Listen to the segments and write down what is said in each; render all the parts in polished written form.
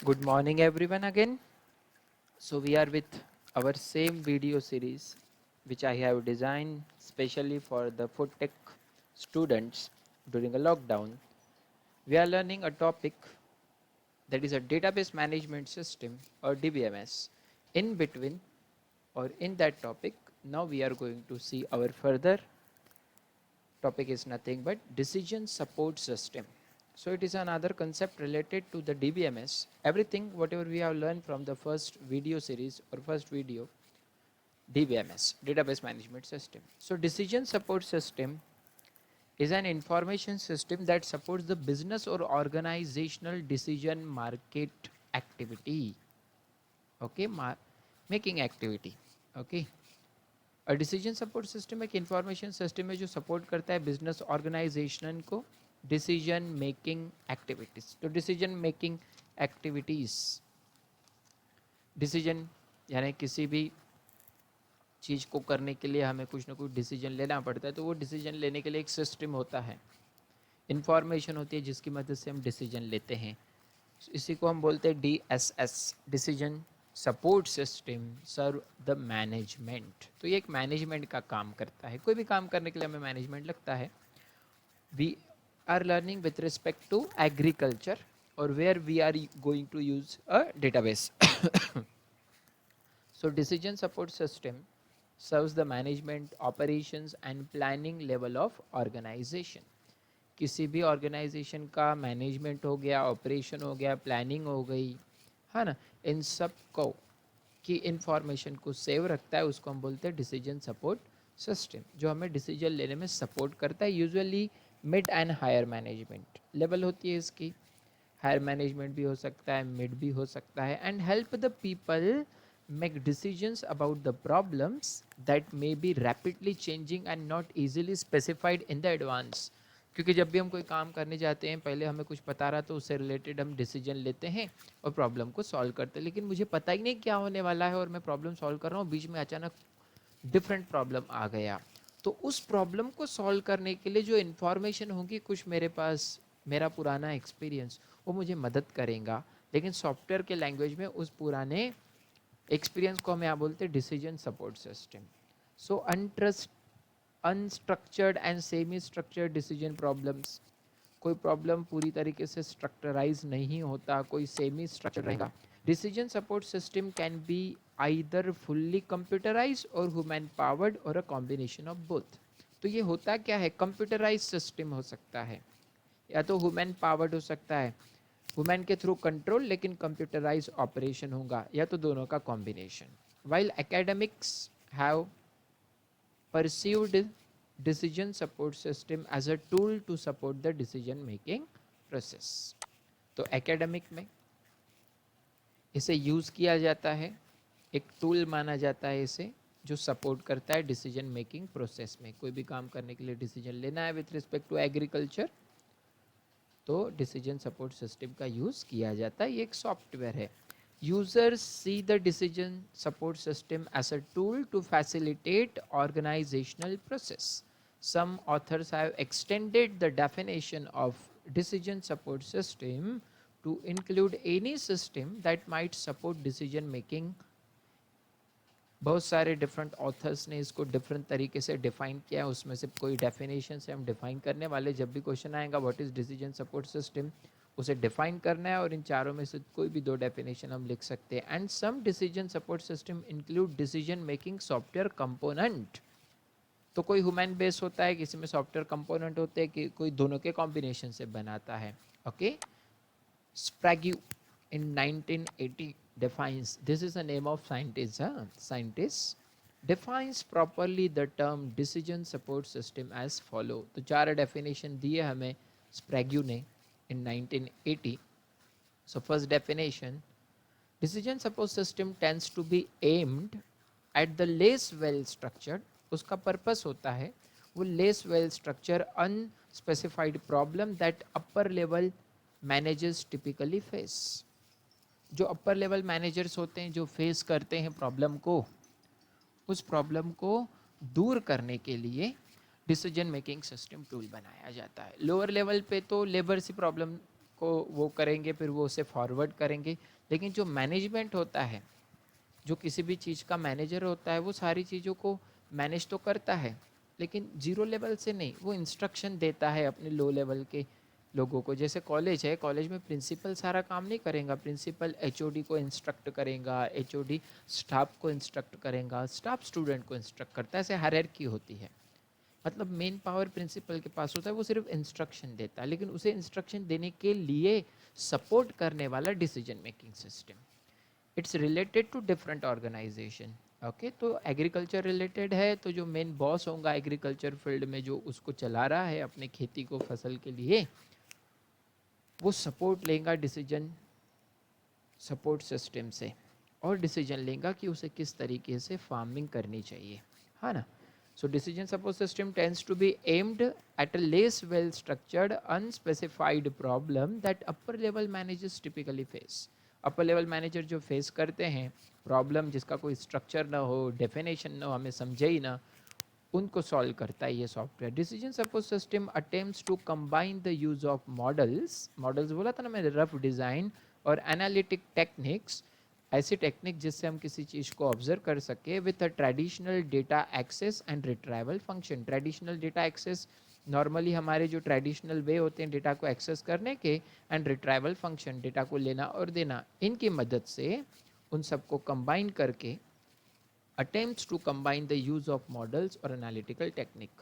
Good morning everyone again. So we are with our same video series which I have designed specially for the food tech students during a lockdown. We are learning a topic that is a database management system or DBMS. In between or in that topic, now we are going to see our further topic is nothing but decision support system. So it is another concept related to the DBMS. Everything whatever we have learned from the first video series or first video, DBMS, database management system. So decision support system is an information system that supports the business or organizational decision market activity. Okay, making activity. Okay. Decision support system एक information system है जो support करता है business organisation को decision making activities. तो decision making activities, decision यानी किसी भी चीज़ को करने के लिए हमें कुछ ना कुछ डिसीजन लेना पड़ता है. तो वो डिसीजन लेने के लिए एक सिस्टम होता है, इंफॉर्मेशन होती है जिसकी मदद से हम डिसीजन लेते हैं. इसी को हम बोलते हैं DSS, decision support system serve the management. तो ये एक मैनेजमेंट का काम करता है. कोई भी काम करने के लिए हमें मैनेजमेंट लगता है. We are learning with respect to agriculture और where we are going to use a database. So decision support system serves the management, operations and planning level of organization. किसी भी ऑर्गेनाइजेशन का मैनेजमेंट हो गया, operation हो गया, planning हो गई, है ना, इन सब को की इंफॉर्मेशन को सेव रखता है, उसको हम बोलते हैं डिसीजन सपोर्ट सिस्टम, जो हमें डिसीजन लेने में सपोर्ट करता है. Usually mid and higher management level होती है इसकी. हायर मैनेजमेंट भी हो सकता है, मिड भी हो सकता है. And help the people make decisions about the problems that may be rapidly changing and not easily specified in the advance. क्योंकि जब भी हम कोई काम करने जाते हैं, पहले हमें कुछ पता रहा तो उससे रिलेटेड हम डिसीजन लेते हैं और प्रॉब्लम को सॉल्व करते हैं. लेकिन मुझे पता ही नहीं क्या होने वाला है और मैं प्रॉब्लम सॉल्व कर रहा हूँ, बीच में अचानक डिफरेंट प्रॉब्लम आ गया. तो उस प्रॉब्लम को सॉल्व करने के लिए जो इन्फॉर्मेशन होगी, कुछ मेरे पास मेरा पुराना एक्सपीरियंस वो मुझे मदद करेगा. लेकिन सॉफ्टवेयर के लैंग्वेज में उस पुराने एक्सपीरियंस को हम यहाँ बोलते हैं decision support system. So unstructured and semi structured decision problems. कोई प्रॉब्लम पूरी तरीके से स्ट्रक्चराइज नहीं होता, कोई सेमी स्ट्रक्चर रहेगा. Decision support system can be either fully computerise और ह्यूमन पावर्ड और अ कॉम्बिनेशन ऑफ बोथ. तो ये होता क्या है, कंप्यूटराइज सिस्टम हो सकता है या तो ह्यूमन पावर्ड हो सकता है, वुमेन के थ्रू कंट्रोल लेकिन कंप्यूटराइज ऑपरेशन होगा, या तो दोनों का combination. While academics have perceived decision support system as a tool to support the decision making process. तो एकेडमिक में इसे यूज़ किया जाता है, एक टूल माना जाता है इसे, जो सपोर्ट करता है डिसीजन मेकिंग प्रोसेस में. कोई भी काम करने के लिए डिसीजन लेना है विथ रिस्पेक्ट टू एग्रीकल्चर, तो डिसीजन सपोर्ट सिस्टम का यूज़ किया जाता है. ये एक सॉफ्टवेयर है. Users see the decision support system as a tool to facilitate organisational process. Some authors have extended the definition of decision support system to include any system that might support decision making. बहुत सारे different authors ने इसको different तरीके से define किया है. उसमें से कोई डेफिनेशन से हम डिफाइन करने वाले. जब भी क्वेश्चन आएगा what is decision support system, उसे डिफाइन करना है और इन चारों में से कोई भी दो डेफिनेशन हम लिख सकते हैं. And some decision support system include decision making software component. तो कोई ह्यूमन बेस होता है, किसी में सॉफ्टवेयर कंपोनेंट होते हैं, कि कोई दोनों के कॉम्बिनेशन से बनाता है. Okay. Sprague in 1980 defines, this is the name of scientist, scientist defines properly the term decision support system as follow. तो चार डेफिनेशन दिए हमें स्प्रैग्यू ने in 1980. So first definition, decision support system tends to be aimed at the less well structured. उसका purpose होता है वो less well structured unspecified problem that upper level managers typically face. जो अपर लेवल मैनेजर्स होते हैं जो face करते हैं प्रॉब्लम को, उस प्रॉब्लम को दूर करने के लिए डिसीजन मेकिंग सिस्टम टूल बनाया जाता है. लोअर लेवल पे तो लेबर सी प्रॉब्लम को वो करेंगे, फिर वो उसे फॉरवर्ड करेंगे। लेकिन जो मैनेजमेंट होता है, जो किसी भी चीज़ का मैनेजर होता है, वो सारी चीज़ों को मैनेज तो करता है, लेकिन जीरो लेवल से नहीं, वो इंस्ट्रक्शन देता है अपने लो लेवल के लोगों को। जैसे कॉलेज है, कॉलेज में प्रिंसिपल सारा काम नहीं करेगा, प्रिंसिपल एचओडी को इंस्ट्रक्ट करेगा, एचओडी स्टाफ को इंस्ट्रक्ट करेगा, स्टाफ स्टूडेंट को इंस्ट्रक्ट करता है, ऐसे हायरार्की होती है। मतलब मेन पावर प्रिंसिपल के पास होता है, वो सिर्फ इंस्ट्रक्शन देता है, लेकिन उसे इंस्ट्रक्शन देने के लिए सपोर्ट करने वाला decision making system, it's related to different organisation. Okay, तो एग्रीकल्चर रिलेटेड है, तो जो मेन बॉस होगा एग्रीकल्चर फील्ड में, जो उसको चला रहा है अपने खेती को, फसल के लिए, वो सपोर्ट लेगा डिसीजन सपोर्ट सिस्टम से, और डिसीजन लेगा कि उसे किस तरीके से फार्मिंग करनी चाहिए, है ना। So decision support system tends to be aimed at a less well structured unspecified problem that upper level managers typically face. upper level manager जो face करते हैं problem जिसका कोई structure ना हो, definition ना हो, हमें समझे ही ना, उनको solve करता है ये software. Decision support system attempts to combine the use of models बोला था ना मैंने, rough design और analytic techniques, ऐसी टेक्निक जिससे हम किसी चीज़ को ऑब्जर्व कर सके, with a traditional data access and retrieval function. Traditional data access, normally हमारे जो ट्रेडिशनल वे होते हैं डेटा को एक्सेस करने के, एंड रिट्राइवल फंक्शन, डेटा को लेना और देना, इनकी मदद से उन सबको कंबाइन करके attempts to combine the use of models और एनालिटिकल टेक्निक।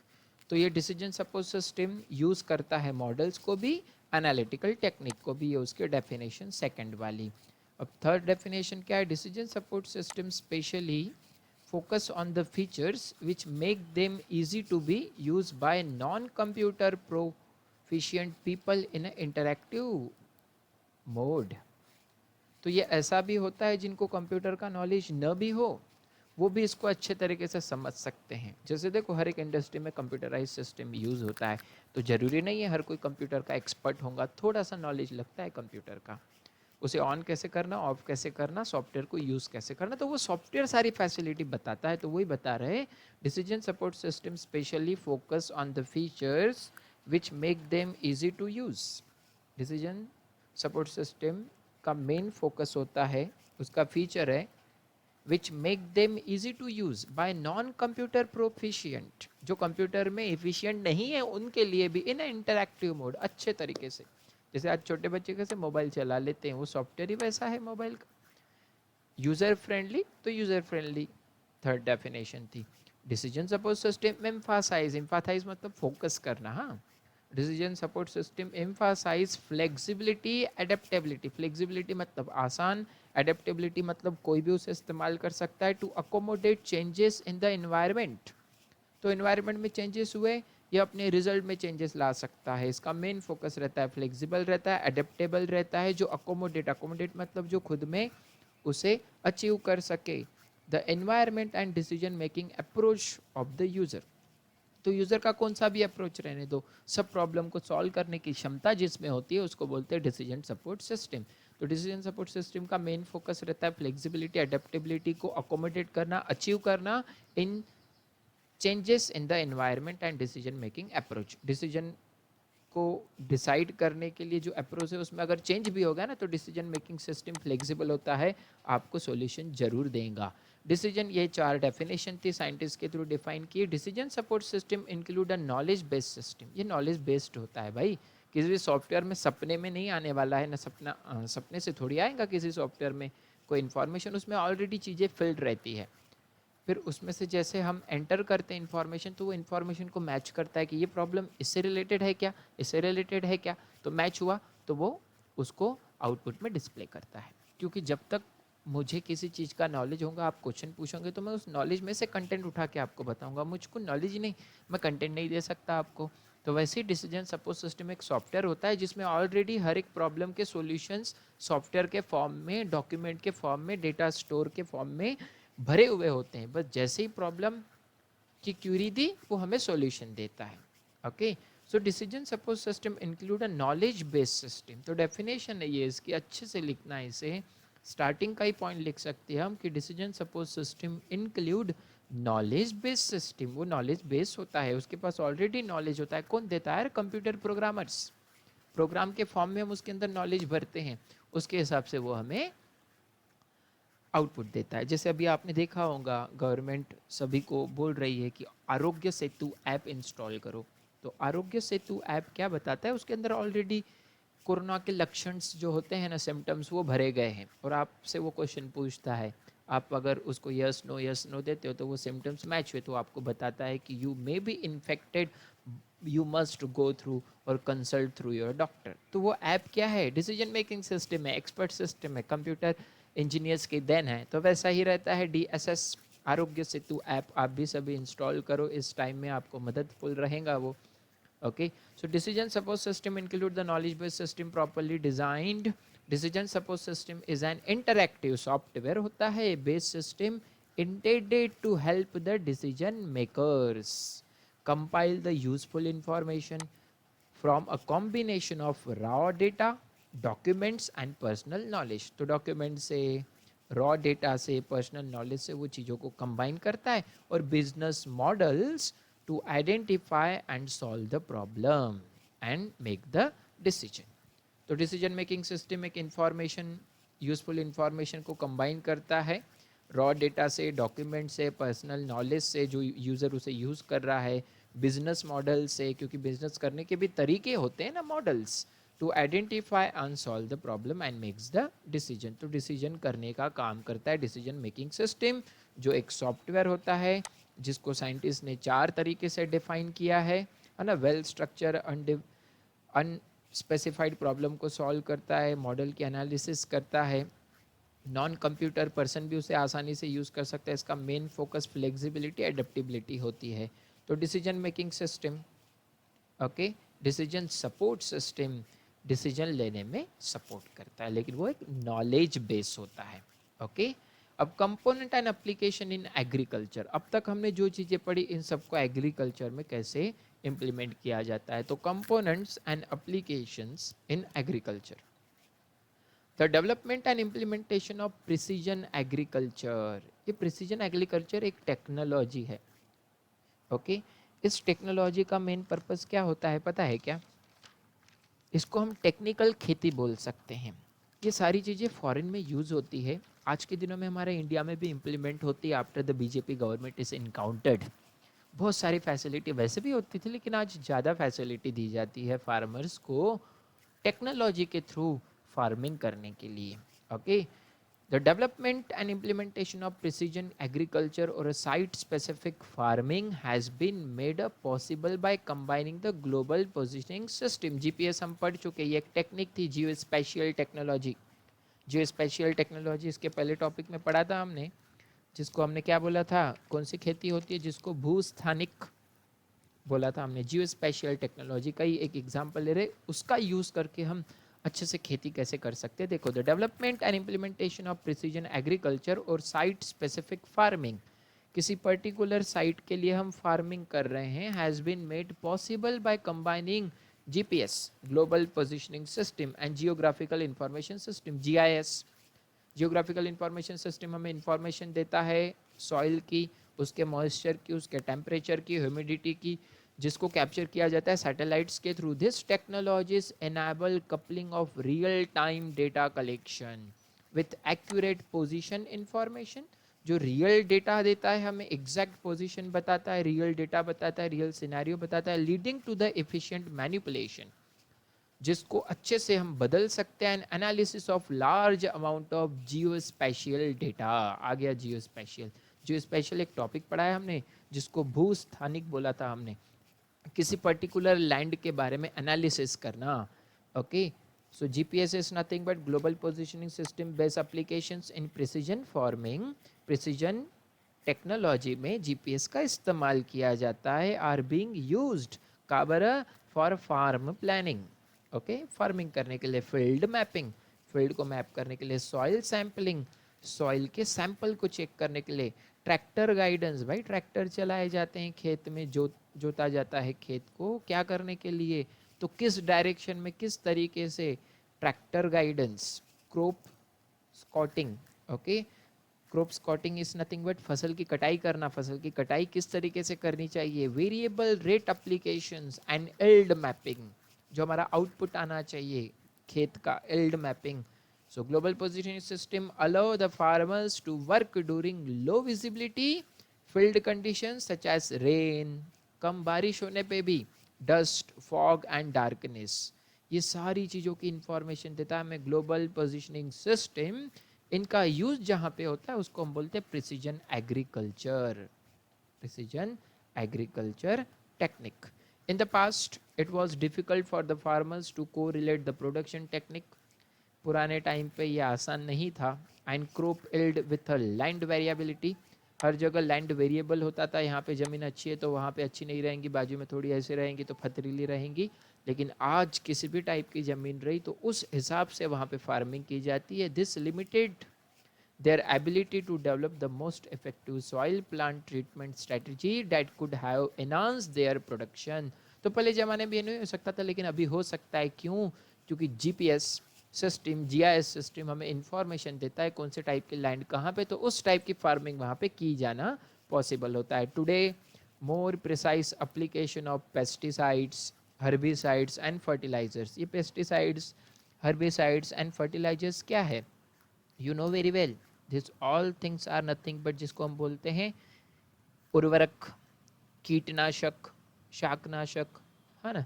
तो ये डिसीजन सपोर्ट सिस्टम यूज़ करता है मॉडल्स को भी, एनालिटिकल टेक्निक को भी। ये उसके डेफिनेशन सेकंड वाली। अब थर्ड डेफिनेशन क्या है? Decision support system specially focus on the features which make them easy to be used by non-computer proficient people in an interactive mode. तो ये ऐसा भी होता है जिनको कंप्यूटर का नॉलेज न भी हो, वो भी इसको अच्छे तरीके से समझ सकते हैं। जैसे देखो हर एक इंडस्ट्री में कंप्यूटराइज सिस्टम यूज़ होता है, तो ज़रूरी नहीं है हर कोई कंप्यूटर का एक्सपर्ट होगा, थोड़ा सा नॉलेज लगता है कंप्यूटर का, उसे ऑन कैसे करना, ऑफ कैसे करना, सॉफ्टवेयर को यूज़ कैसे करना, तो वो सॉफ्टवेयर सारी फैसिलिटी बताता है। तो वही बता रहे, decision support system specially focus on the features which make them easy to use. Decision support system का मेन फोकस होता है, उसका फीचर है which make them easy to use by non computer proficient, जो कंप्यूटर में efficient नहीं है उनके लिए भी, इन इंटरैक्टिव मोड, अच्छे तरीके से। जैसे आज छोटे बच्चे कैसे मोबाइल चला लेते हैं, वो सॉफ्टवेयर ही वैसा है मोबाइल का, यूजर फ्रेंडली, तो यूजर फ्रेंडली थर्ड डेफिनेशन थी। डिसीजन सपोर्ट सिस्टम एम्फासाइज मतलब फोकस करना, हाँ। Decision support system emphasise flexibility adaptability, flexibility मतलब आसान, एडेप्टेबिलिटी मतलब कोई भी उसे इस्तेमाल कर सकता है, to accommodate changes in the environment. तो एनवायरनमेंट में चेंजेस हुए, ये अपने रिजल्ट में चेंजेस ला सकता है। इसका मेन फोकस रहता है, फ्लेक्सिबल रहता है, एडेप्टेबल रहता है, जो अकोमोडेट मतलब जो खुद में उसे अचीव कर सके the environment and decision making approach of the user. तो यूजर का कौन सा भी अप्रोच रहने दो, सब प्रॉब्लम को सॉल्व करने की क्षमता जिसमें होती है उसको बोलते हैं डिसीजन सपोर्ट सिस्टम। तो डिसीजन सपोर्ट सिस्टम का मेन फोकस रहता है फ्लेक्सिबिलिटी, एडेप्टेबिलिटी को अकोमोडेट करना, अचीव करना in changes in the environment and decision making approach. Decision को डिसाइड करने के लिए जो अप्रोच है उसमें अगर चेंज भी होगा ना, तो डिसीजन मेकिंग सिस्टम फ्लेक्सिबल होता है, आपको सॉल्यूशन जरूर देगा। डिसीजन, ये चार डेफिनेशन थी साइंटिस्ट के थ्रू डिफाइन किए। Decision support system include a knowledge based system, ये नॉलेज बेस्ड होता है भाई, किसी भी सॉफ्टवेयर में सपने में नहीं आने वाला है ना, सपने से थोड़ी आएगा किसी सॉफ्टवेयर में कोई इन्फॉर्मेशन, उसमें ऑलरेडी चीज़ें फिल्ड रहती है, फिर उसमें से जैसे हम एंटर करते हैं इन्फॉर्मेशन, तो वो इन्फॉर्मेशन को मैच करता है कि ये प्रॉब्लम इससे रिलेटेड है क्या, इससे रिलेटेड है क्या, तो मैच हुआ तो वो उसको आउटपुट में डिस्प्ले करता है। क्योंकि जब तक मुझे किसी चीज़ का नॉलेज होगा, आप क्वेश्चन पूछोगे तो मैं उस नॉलेज में से कंटेंट उठा के आपको बताऊंगा, मुझको नॉलेज ही नहीं, मैं कंटेंट नहीं दे सकता आपको। तो वैसे ही डिसीजन सपोर्ट सिस्टम एक सॉफ्टवेयर होता है जिसमें ऑलरेडी हर एक प्रॉब्लम के सॉल्यूशंस सॉफ्टवेयर के फॉर्म में, डॉक्यूमेंट के फॉर्म में, डेटा स्टोर के फॉर्म में भरे हुए होते हैं, बस जैसे ही प्रॉब्लम की क्यूरी दी वो हमें सॉल्यूशन देता है। Okay, so decision support system include a knowledge based system. तो डेफिनेशन है ये, इसकी अच्छे से लिखना है, इसे स्टार्टिंग का ही पॉइंट लिख सकते हैं हम कि decision support system include knowledge based system. वो नॉलेज बेस्ड होता है, उसके पास ऑलरेडी नॉलेज होता है, कौन देता है? Computer programmers. प्रोग्राम के फॉर्म में हम उसके अंदर नॉलेज भरते हैं, उसके हिसाब से वो हमें आउटपुट देता है। जैसे अभी आपने देखा होगा गवर्नमेंट सभी को बोल रही है कि आरोग्य सेतु ऐप इंस्टॉल करो। तो आरोग्य सेतु ऐप क्या बताता है, उसके अंदर ऑलरेडी कोरोना के लक्षण जो होते हैं ना, सिम्टम्स, वो भरे गए हैं और आपसे वो क्वेश्चन पूछता है। आप अगर उसको यस नो देते हो तो वो सिम्टम्स मैच हुए तो आपको बताता है कि you may be infected, you must go through और कंसल्ट थ्रू योर डॉक्टर। तो वो ऐप क्या है, डिसीजन मेकिंग सिस्टम है, एक्सपर्ट सिस्टम है, कंप्यूटर इंजीनियर्स की देन है। तो वैसा ही रहता है DSS आरोग्य सेतु ऐप, आप भी सभी इंस्टॉल करो, इस टाइम में आपको मददफुल रहेगा वो। Okay, so decision support system include the knowledge based system properly designed. Decision support system is an interactive software होता है based system intended to help the decision makers compile the useful information from a combination of raw data, documents and personal knowledge. तो document से, raw data से, personal knowledge से वो चीज़ों को combine करता है और business models to identify and solve the problem and make the decision. तो डिसीजन मेकिंग सिस्टम एक इंफॉर्मेशन, यूजफुल इंफॉर्मेशन को कंबाइन करता है रॉ डेटा से, डॉक्यूमेंट से, पर्सनल नॉलेज से जो यूज़र उसे यूज़ कर रहा है, बिजनेस मॉडल से, क्योंकि बिजनेस करने के भी तरीके होते हैं ना, models, to identify and solve the problem and makes the decision. तो डिसीजन करने का काम करता है डिसीजन मेकिंग सिस्टम, जो एक सॉफ्टवेयर होता है जिसको साइंटिस्ट ने 4 तरीके से डिफाइन किया है ना, वेल स्ट्रक्चर, अनस्पेसिफाइड प्रॉब्लम को सॉल्व करता है, मॉडल की एनालिसिस करता है, नॉन कंप्यूटर पर्सन भी उसे आसानी से यूज़ कर सकता है। इसका मेन फोकस फ्लेक्सिबिलिटी, एडेप्टेबिलिटी होती है। तो decision making system, okay, decision support system decision लेने में सपोर्ट करता है, लेकिन वो एक नॉलेज बेस होता है। ओके, अब component and application in agriculture, अब तक हमने जो चीज़ें पढ़ी इन सबको एग्रीकल्चर में कैसे इम्प्लीमेंट किया जाता है। तो components and applications in agriculture, the development and implementation of precision agriculture. ये प्रिसीजन एग्रीकल्चर एक टेक्नोलॉजी है। ओके, इस टेक्नोलॉजी का मेन पर्पस क्या होता है पता है क्या, इसको हम टेक्निकल खेती बोल सकते हैं। ये सारी चीज़ें फॉरेन में यूज़ होती है, आज के दिनों में हमारे इंडिया में भी इम्प्लीमेंट होती है after the BJP government is encountered. बहुत सारी फैसिलिटी वैसे भी होती थी, लेकिन आज ज़्यादा फैसिलिटी दी जाती है फार्मर्स को टेक्नोलॉजी के थ्रू फार्मिंग करने के लिए। Okay, the development and implementation of precision agriculture or a site-specific farming has been made up possible by combining the global positioning system. GPS हम पढ़ चुके, ये एक टेक्निक थी, जियो स्पेशियल टेक्नोलॉजी। जियो स्पेशियल टेक्नोलॉजी इसके पहले टॉपिक में पढ़ा था हमने, जिसको हमने क्या बोला था, कौन सी खेती होती है जिसको भूस्थानिक बोला था हमने, जियो स्पेशियल टेक्नोलॉजी का ही एक एग्जाम्पल ले रहे, उसका यूज़ करके हम अच्छे से खेती कैसे कर सकते हैं। देखो, the development and implementation of precision agriculture और साइट स्पेसिफिक फार्मिंग, किसी पर्टिकुलर साइट के लिए हम फार्मिंग कर रहे हैं, has been made possible by combining GPS, global positioning system, and geographical information system, GIS। Geographical information system हमें information देता है सॉइल की, उसके मॉइस्चर की, उसके टेम्परेचर की, ह्यूमिडिटी की, जिसको कैप्चर किया जाता है सैटेलाइट्स के through. This technologies enable coupling of real time data collection with accurate position information, जो रियल डेटा देता है हमें, एग्जैक्ट पोजीशन बताता है, रियल डेटा बताता है, रियल सिनेरियो बताता है, leading to the efficient manipulation, जिसको अच्छे से हम बदल सकते हैं, analysis of large amount of geospatial data. आ गया जियो स्पेशियल, जियो स्पेशियल एक टॉपिक पढ़ा है हमने जिसको भूस्थानिक बोला था हमने, किसी पर्टिकुलर लैंड के बारे में एनालिसिस करना। Okay, so GPS is nothing but global positioning system based applications in precision farming. Precision technology में GPS का इस्तेमाल किया जाता है, आर बीइंग यूज्ड काबरा for farm planning. Okay, farming करने के लिए, फील्ड मैपिंग, फील्ड को मैप करने के लिए, सॉइल सैम्पलिंग, सॉइल के सैंपल को चेक करने के लिए, ट्रैक्टर गाइडेंस, भाई ट्रैक्टर चलाए जाते हैं खेत में, जोता जाता है खेत को क्या करने के लिए, तो किस डायरेक्शन में, किस तरीके से, tractor guidance, crop स्कॉटिंग। Okay, crop स्कॉटिंग is nothing but फसल की कटाई करना, फसल की कटाई किस तरीके से करनी चाहिए, variable rate applications and yield mapping. जो हमारा आउटपुट आना चाहिए खेत का, yield mapping. So global positioning system allow the farmers to work during low visibility field conditions such as rain, कम बारिश होने पे भी, डस्ट, फॉग एंड डार्कनेस. ये सारी चीज़ों की इंफॉर्मेशन देता है हमें ग्लोबल पोजिशनिंग सिस्टम. इनका यूज जहाँ पे होता है उसको हम बोलते हैं precision agriculture. precision agriculture technique. In the past, it was difficult for the farmers to correlate the production technique. पुराने टाइम पे ये आसान नहीं था. And crop yield with a land variability. हर जगह लैंड वेरिएबल होता था. यहाँ पे ज़मीन अच्छी है तो वहाँ पे अच्छी नहीं रहेंगी, बाजू में थोड़ी ऐसे रहेंगी तो पथरीली रहेंगी. लेकिन आज किसी भी टाइप की ज़मीन रही तो उस हिसाब से वहाँ पे फार्मिंग की जाती है. This limited their ability to develop the most effective soil plant treatment strategy that could have enhanced their production. तो पहले ज़माने में ये नहीं हो सकता था, लेकिन अभी हो सकता है. क्यों? क्योंकि जीपीएस सिस्टम, जीआईएस सिस्टम हमें इंफॉर्मेशन देता है कौन से टाइप के लैंड कहाँ पे, तो उस टाइप की फार्मिंग वहाँ पे की जाना पॉसिबल होता है. Today more precise application of pesticides, herbicides and fertilisers. ये पेस्टिसाइड्स, हर्बिसाइड्स एंड फर्टिलाइजर्स क्या है? You know very well. This all things are nothing but जिसको हम बोलते हैं उर्वरक, कीटनाशक, शाकनाशक, है ना.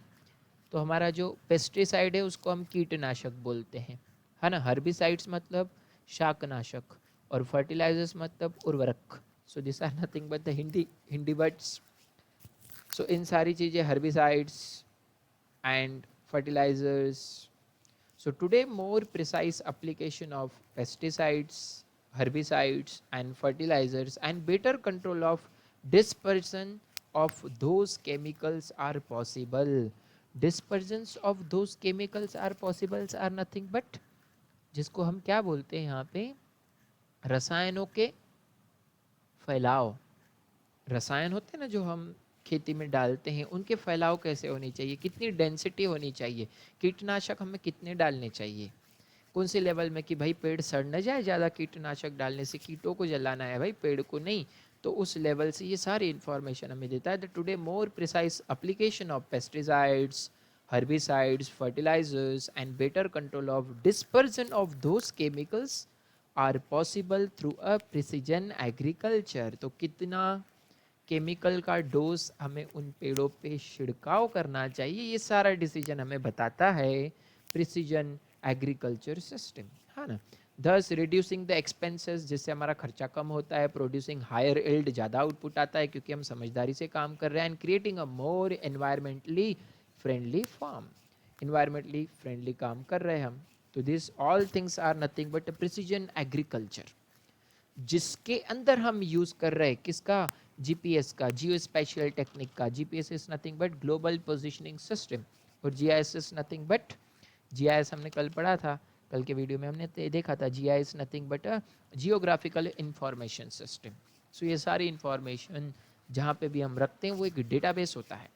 तो हमारा जो पेस्टिसाइड है उसको हम कीटनाशक बोलते हैं, है ना. हर्बिसाइड्स मतलब शाकनाशक और फर्टिलाइजर्स मतलब उर्वरक. So this are nothing but the Hindi words. So इन सारी चीज़ें herbicides and fertilisers. So today more precise application of pesticides, herbicides and fertilizers and better control of dispersion of those chemicals are possible. Dispersions of those chemicals are possible are nothing but जिसको हम क्या बोलते हैं यहाँ पे, रसायनों के फैलाव. रसायन होते हैं ना जो हम खेती में डालते हैं, उनके फैलाव कैसे होनी चाहिए, कितनी डेंसिटी होनी चाहिए, कीटनाशक हमें कितने डालने चाहिए, कौन से लेवल में कि भाई पेड़ सड़ न जाए, ज़्यादा कीटनाशक डालने से कीटों को जलाना है भाई, पेड़ को नहीं. तो उस लेवल से ये सारी इन्फॉर्मेशन हमें देता है. The today more precise application of pesticides, herbicides, fertilizers and better control of dispersion of those chemicals are possible through a precision agriculture. तो कितना केमिकल का डोज हमें उन पेड़ों पे छिड़काव करना चाहिए, ये सारा डिसीजन हमें बताता है प्रिसीजन एग्रीकल्चर सिस्टम, है ना. दस रिड्यूसिंग द एक्सपेंसेस, जिससे हमारा खर्चा कम होता है. प्रोड्यूसिंग हायर यील्ड, ज़्यादा आउटपुट आता है क्योंकि हम समझदारी से काम कर रहे हैं. And creating a more environmentally friendly farm. Environmentally friendly काम कर रहे हैं हम. तो this all things are nothing but precision agriculture, जिसके अंदर हम यूज़ कर रहे हैं किसका, जीपीएस का, जियो स्पेशियल टेक्निक का. GPS is nothing but global positioning system और GIS is nothing but, GIS हमने कल पढ़ा था, कल के वीडियो में हमने देखा था, GIS nothing but a geographical information system. So ये सारी इंफॉर्मेशन जहाँ पे भी हम रखते हैं वो एक डेटाबेस होता है.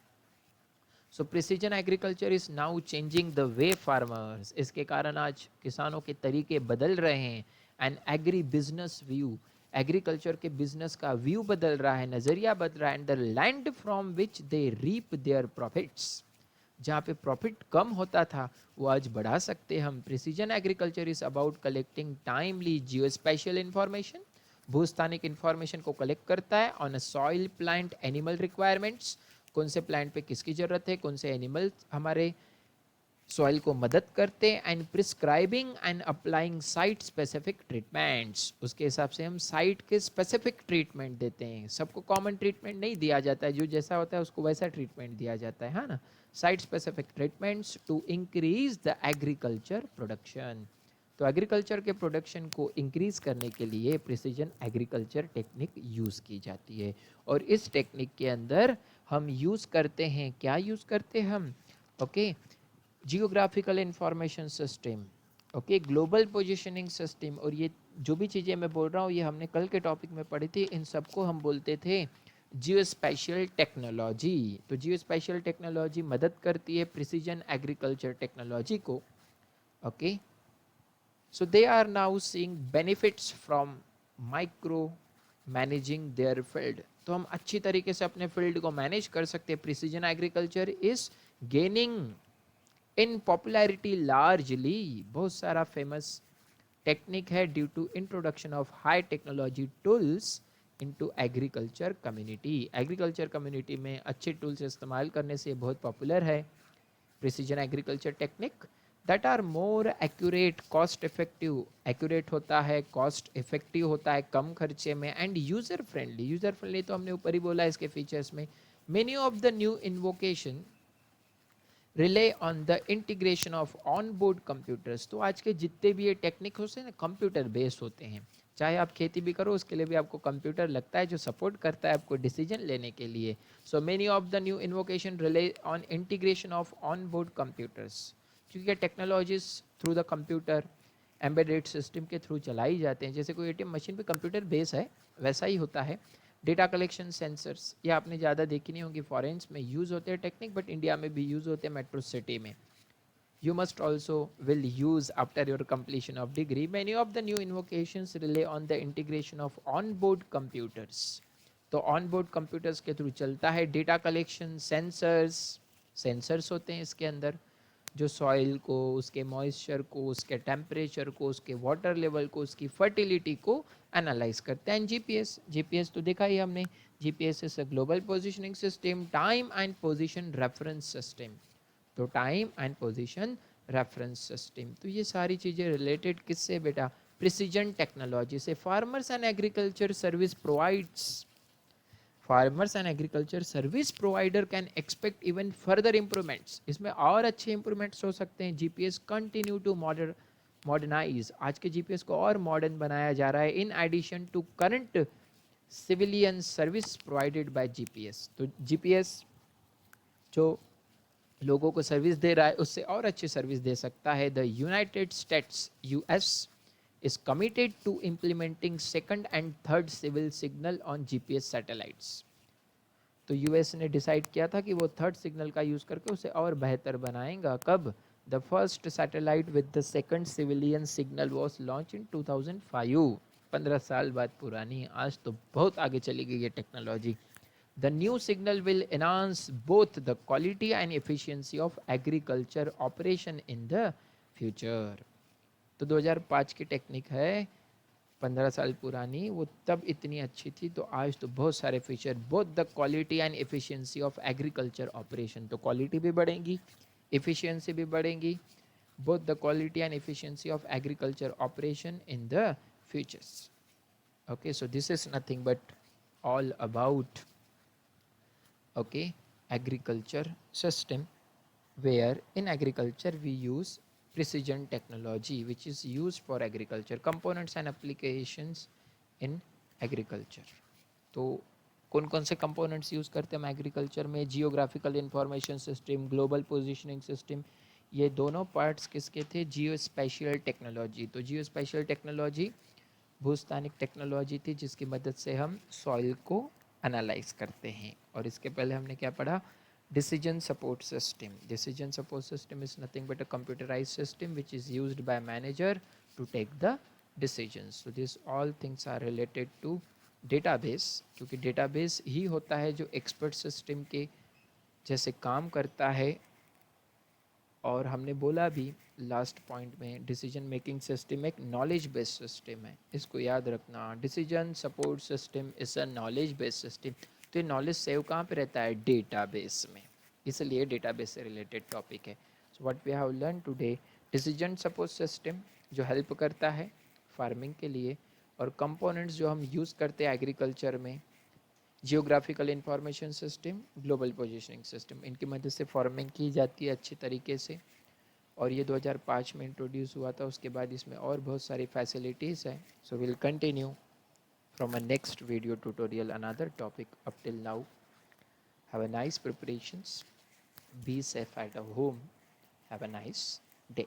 So precision agriculture is now changing the way farmers. इसके कारण आज किसानों के तरीके बदल रहे हैं. And agri business view, agriculture के बिजनेस का व्यू बदल रहा है, नज़रिया बदल रहा है. And the land from which they reap their profits, जहाँ पे प्रॉफिट कम होता था वो आज बढ़ा सकते हम. Precision agriculture is about collecting timely geo special information, भूस्थानिक इंफॉर्मेशन को कलेक्ट करता है on a soil, plant, animal requirements. कौन से प्लांट पे किसकी ज़रूरत है, कौन से एनिमल हमारे सॉइल को मदद करते हैं. And prescribing and applying site specific treatments, उसके हिसाब से हम साइट के स्पेसिफिक ट्रीटमेंट देते हैं. सबको कॉमन ट्रीटमेंट नहीं दिया जाता है, जो जैसा होता है उसको वैसा ट्रीटमेंट दिया जाता है ना. Site specific treatments to increase the agriculture production. तो एग्रीकल्चर के प्रोडक्शन को इंक्रीज करने के लिए प्रिसीजन एग्रीकल्चर टेक्निक यूज़ की जाती है. और इस टेक्निक के अंदर हम यूज़ करते हैं, क्या यूज़ करते हैं हम, okay, geographical information system, okay, global positioning system. और ये जो भी चीज़ें मैं बोल रहा हूँ ये हमने कल के टॉपिक में पढ़ी थी. इन सबको हम बोलते थे जियो स्पेशियल टेक्नोलॉजी. तो जियो स्पेशियल टेक्नोलॉजी मदद करती है प्रिसीजन एग्रीकल्चर टेक्नोलॉजी को, okay. So they are now seeing benefits from micro managing their field. तो हम अच्छी तरीके से अपने फील्ड को मैनेज कर सकते हैं. Precision agriculture is gaining in popularity largely, बहुत सारा फेमस टेक्निक है due to introduction of high technology tools into agriculture community. Agriculture community में अच्छे टूल्स इस्तेमाल करने से बहुत पॉपुलर है precision agriculture technique that are more accurate, cost effective, accurate होता है, कॉस्ट इफेक्टिव होता है, कम खर्चे में, and user friendly. User friendly तो हमने ऊपर ही बोला इसके फीचर्स में। Many of the new invocation rely on the integration of on board computers. तो आज के जितने भी ये टेक्निक होते हैं ना, कंप्यूटर बेस्ड होते हैं। चाहे आप खेती भी करो उसके लिए भी आपको कंप्यूटर लगता है जो सपोर्ट करता है आपको डिसीजन लेने के लिए। So many of the new invocation rely on integration of on board computers, क्योंकि technologies through the computer embedded system के थ्रू चलाई जाते हैं। जैसे कोई एटीएम मशीन पे कंप्यूटर बेस है वैसा ही होता है। डेटा कलेक्शन सेंसर्स, ये आपने ज़्यादा देखी नहीं होंगी, फॉरेन्स में यूज़ होते हैं टेक्निक, बट इंडिया में भी यूज़ होते हैं मेट्रो सिटी में। You must also will use after your completion of degree. Many of the new invocations rely on the integration of on-board computers. तो on-board computers के through चलता है data collection sensors. Sensors होते हैं इसके अंदर जो सॉइल को, उसके मॉइस्चर को, उसके टेम्परेचर को, उसके वाटर लेवल को, उसकी फर्टिलिटी को एनालाइज करते हैं। जीपीएस, जीपीएस तो देखा ही हमने। GPS is a global positioning system, time and position reference system. तो time and position reference system, तो ये सारी चीज़ें रिलेटेड किससे बेटा? प्रिसीजन टेक्नोलॉजी से। Farmers and agriculture service provides, farmers and agriculture service provider can expect even further improvements. इसमें और अच्छे इंप्रूवमेंट्स हो सकते हैं। जीपीएस कंटिन्यू टू मॉडर्नाइज, आज के जीपीएस को और मॉडर्न बनाया जा रहा है in addition to current civilian service provided by GPS. तो जीपीएस जो लोगों को सर्विस दे रहा है उससे और अच्छी सर्विस दे सकता है। The United States US is committed to implementing second and third civil signal on GPS satellites. तो यूएस ने डिसाइड किया था कि वो थर्ड सिग्नल का यूज़ करके उसे और बेहतर बनाएगा। कब? The first satellite with the second civilian signal was launch in 2005। 15 साल बाद पुरानी, आज तो बहुत आगे चली गई है technology. The new signal will enhance both the quality and efficiency of agriculture operation in the future. तो 2005 की टेक्निक है, 15 साल पुरानी, वो तब इतनी अच्छी थी तो आज तो बहुत सारे feature, both the quality and efficiency of agriculture operation. तो क्वालिटी भी बढ़ेगी, एफिशिएंसी भी बढ़ेगी, both the quality and efficiency of agriculture operation in the futures. Okay, so this is nothing but all about agriculture system, where in agriculture we use precision technology which is used for agriculture, components and applications in agriculture. तो कौन कौन से components use करते हैं हम agriculture में? Geographical information system, global positioning system, ये दोनों पार्ट्स किसके थे? जियो स्पेशियल टेक्नोलॉजी। तो जियो स्पेशियल टेक्नोलॉजी भूस्थानिक टेक्नोलॉजी थी जिसकी मदद से हम सॉइल को एनालाइज करते हैं। और इसके पहले हमने क्या पढ़ा? Decision support system. Decision support system is nothing but a computerise system which is used by manager to take the decisions. So this all things are related to database, क्योंकि डेटाबेस ही होता है जो एक्सपर्ट सिस्टम के जैसे काम करता है। और हमने बोला भी लास्ट पॉइंट में, डिसीजन मेकिंग सिस्टम एक नॉलेज बेस्ड सिस्टम है, इसको याद रखना। Decision support system is a knowledge based system. तो ये नॉलेज सेव कहाँ पे रहता है? डेटाबेस में, इसलिए डेटाबेस से रिलेटेड टॉपिक है। So what we have learn today, decision support system जो हेल्प करता है फार्मिंग के लिए, और कंपोनेंट्स जो हम यूज़ करते हैं एग्रीकल्चर में, geographical information system, global positioning system, इनकी मदद से फार्मिंग की जाती है अच्छी तरीके से। और ये 2005 में इंट्रोड्यूस हुआ था, उसके बाद इसमें और बहुत सारी फैसिलिटीज़ हैं। So will continue from a next video tutorial another topic. Up till now have a nice preparations, be safe at a home, have a nice day.